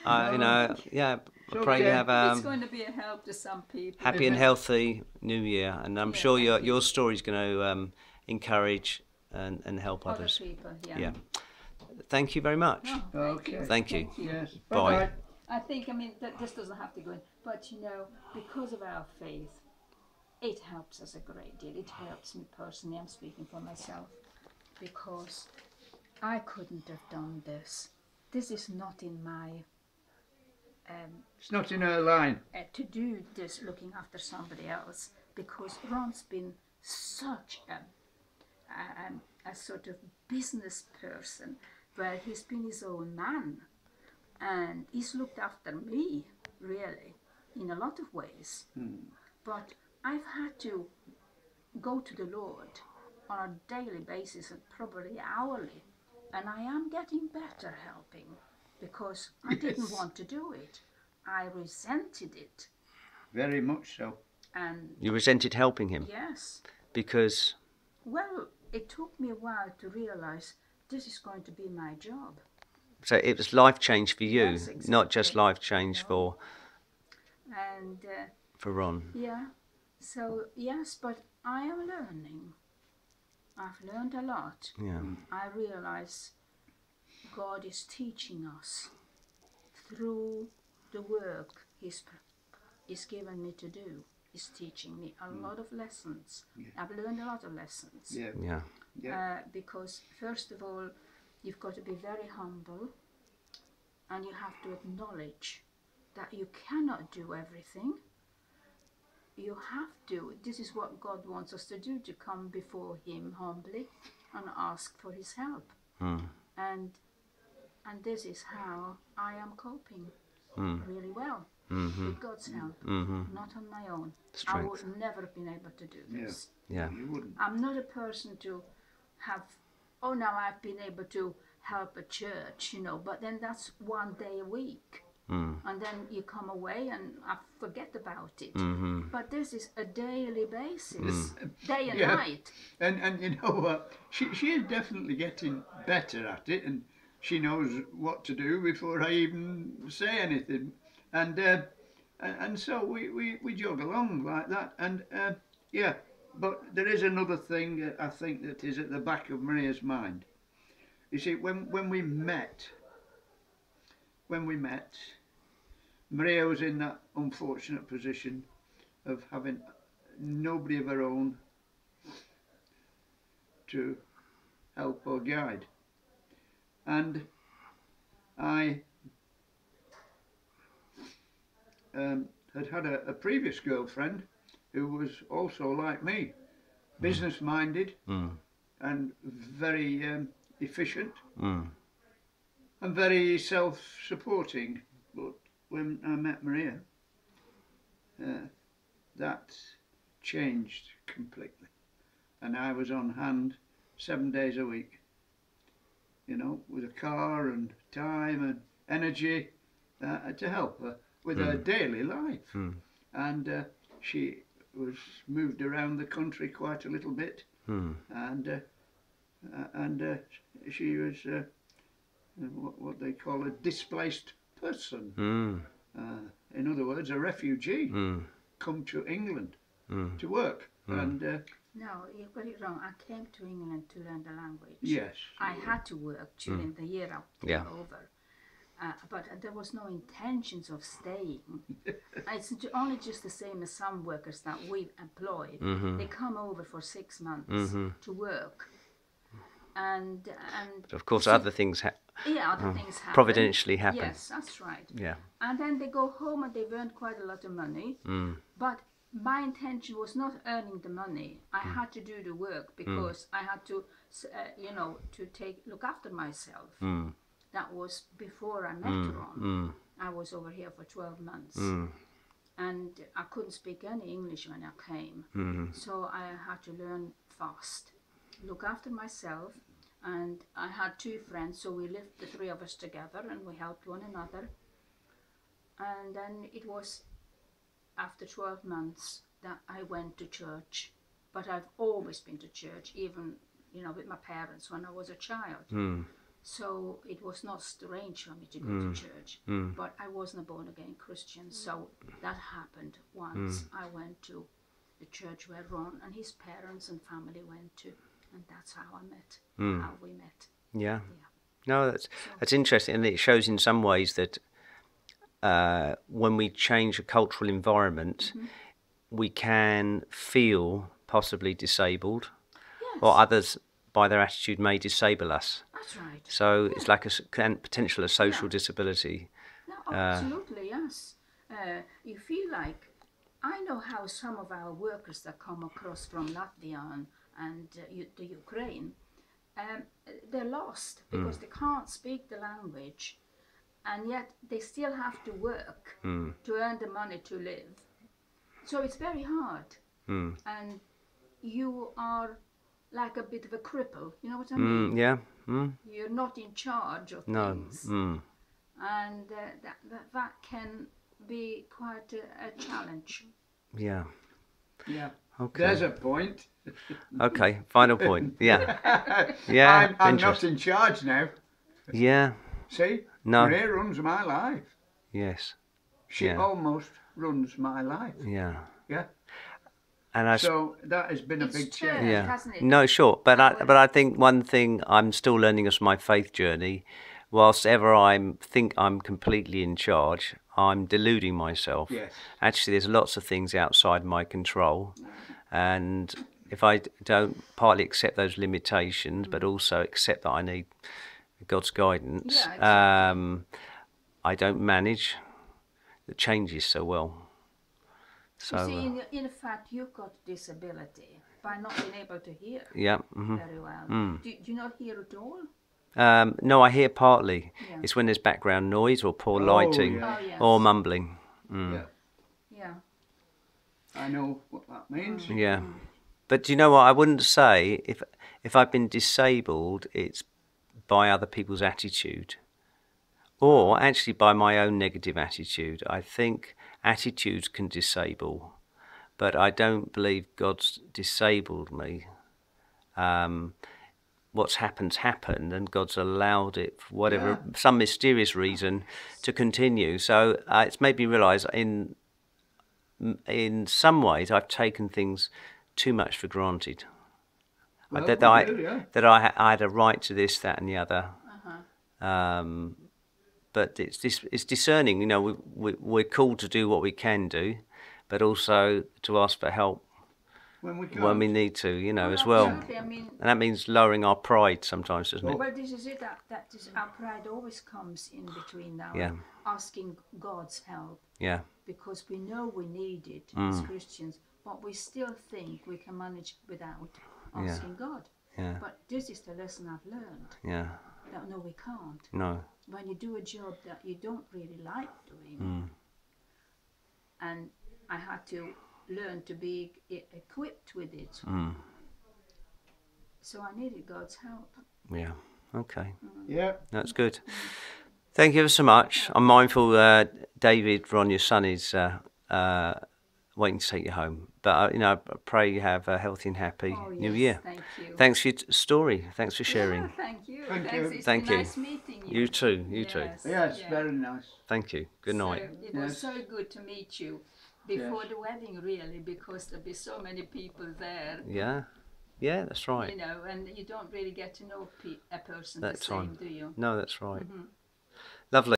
You know, yeah. It's Pray you okay. have It's going to be a help to some people. happy and healthy New Year, and I'm Yeah, sure thank you. your story is going to encourage and help Other others. people, yeah. Yeah. Thank you very much. Oh, Okay. Thank you. Yes. Bye. Bye-bye. I think, I mean, that this doesn't have to go in, but you know, because of our faith, it helps us a great deal. It helps me personally. I'm speaking for myself, because I couldn't have done this. This is not in my It's not in her line. to do this, looking after somebody else, because Ron's been such a sort of business person, where he's been his own man, and he's looked after me really in a lot of ways. But I've had to go to the Lord on a daily basis and probably hourly, and I am getting better helping, because I didn't want to do it. I resented it. Very much so. And You resented helping him yes, because well, it took me a while to realize this is going to be my job. so it was life change for you, Yes, not just exactly. life change No. And for Ron. yeah, so yes, but I am learning. I've learned a lot. Yeah. I realize God is teaching us through the work He's given me to do. He's teaching me a lot of lessons. Yeah. I've learned a lot of lessons. Yeah. Yeah. Yeah. Because first of all, you've got to be very humble, and you have to acknowledge that you cannot do everything. You have to, this is what God wants us to do, to come before Him humbly and ask for His help. And this is how I am coping really well, with God's help, not on my own. I Strength. would never have been able to do this. Yeah. You wouldn't. I'm not a person to have, oh, now I've been able to help a church, you know, but then that's one day a week. And then you come away and I forget about it. But this is a daily basis, day and Yeah. night. And you know what? She is definitely getting better at it, and she knows what to do before I even say anything. And so we jog along like that. And yeah, but there is another thing I think that is at the back of Maria's mind. You see, when we met, Maria was in that unfortunate position of having nobody of her own to help or guide. And I had a previous girlfriend who was also like me, business minded and very efficient and very self-supporting. But when I met Maria, that changed completely, and I was on hand 7 days a week, you know, with a car and time and energy to help her with her daily life. And she was moved around the country quite a little bit, and she was what they call a displaced person. In other words, a refugee come to England to work. And No, you've got it wrong. I came to England to learn the language. yes, I had to work during the year I came over. But there was no intentions of staying. It's only just the same as some workers that we've employed. They come over for 6 months to work. And But of course, so- other things other things happen. providentially happen. Yes, that's right. Yeah. And then they go home and they've earned quite a lot of money. But my intention was not earning the money. I had to do the work because I had to, you know, to look after myself. That was before I met Ron. I was over here for 12 months. And I couldn't speak any English when I came. So I had to learn fast, look after myself. And I had 2 friends, so we lived, the 3 of us together, and we helped one another. And then it was after 12 months that I went to church. But I've always been to church, even, you know, with my parents when I was a child. So it was not strange for me to go to church, but I wasn't a born-again Christian, so that happened once. I went to the church where Ron and his parents and family went to, and that's how how we met. Yeah. No, that's interesting, and it shows in some ways that when we change a cultural environment, we can feel possibly disabled, or others by their attitude may disable us. That's right. So it's like a potential a social disability. No, absolutely, yes. You feel like, I know how some of our workers that come across from Latvia and the Ukraine, they're lost because they can't speak the language, and yet they still have to work to earn the money to live. So it's very hard, and you are like a bit of a cripple, you know what I mean? Yeah. You're not in charge of things, and that can be quite a challenge. Yeah. Yeah. Okay. There's a point. Okay. Final point. Yeah. Yeah. I'm not in charge now. Yeah. See? No. Maria runs my life. Yes. She almost runs my life. Yeah. Yeah. And so that has been a big change. Yeah. Hasn't it? No, sure. But I think one thing I'm still learning as my faith journey, whilst ever think I'm completely in charge, I'm deluding myself. Yes. Actually, there's lots of things outside my control, and if I don't partly accept those limitations, but also accept that I need God's guidance, I don't manage the changes so well. So, you see, in fact, you've got disability by not being able to hear very well. Do you not hear at all? No, I hear partly. Yeah. It's when there's background noise or poor lighting or mumbling. Yeah. I know what that means. Yeah. But do you know what? I wouldn't say if I've been disabled, it's by other people's attitude, or actually by my own negative attitude. I think attitudes can disable, but I don't believe God's disabled me. What's happened, and God's allowed it for whatever, some mysterious reason, to continue. So it's made me realise in some ways I've taken things too much for granted. Well, that I had a right to this, that, and the other. But it's discerning. You know, we're called to do what we can do, but also to ask for help when we need to. You know, as well. I mean, and that means lowering our pride sometimes, doesn't it? Well, this is it. That is, our pride always comes in between now. Asking God's help. Yeah. Because we know we need it as Christians, but we still think we can manage without asking God. Yeah. But this is the lesson I've learned. Yeah. That no, we can't. No. When you do a job that you don't really like doing, and I had to learn to be equipped with it. So I needed God's help. Yeah. Okay. Yeah. That's good. Thank you ever so much. I'm mindful David, Ron, your son, is waiting to take you home. But I pray you have a healthy and happy New Year. Thank you. Thanks for your story. Thanks for sharing. Yeah, thank you. It's Thank been you. nice meeting you. You too. You too. Yes, very nice. Thank you. Good night. So, it was so good to meet you before the wedding, really, because there'll be so many people there. Yeah. Yeah, that's right. You know, and you don't really get to know a person That the same, time. do you? No, that's right. Lovely.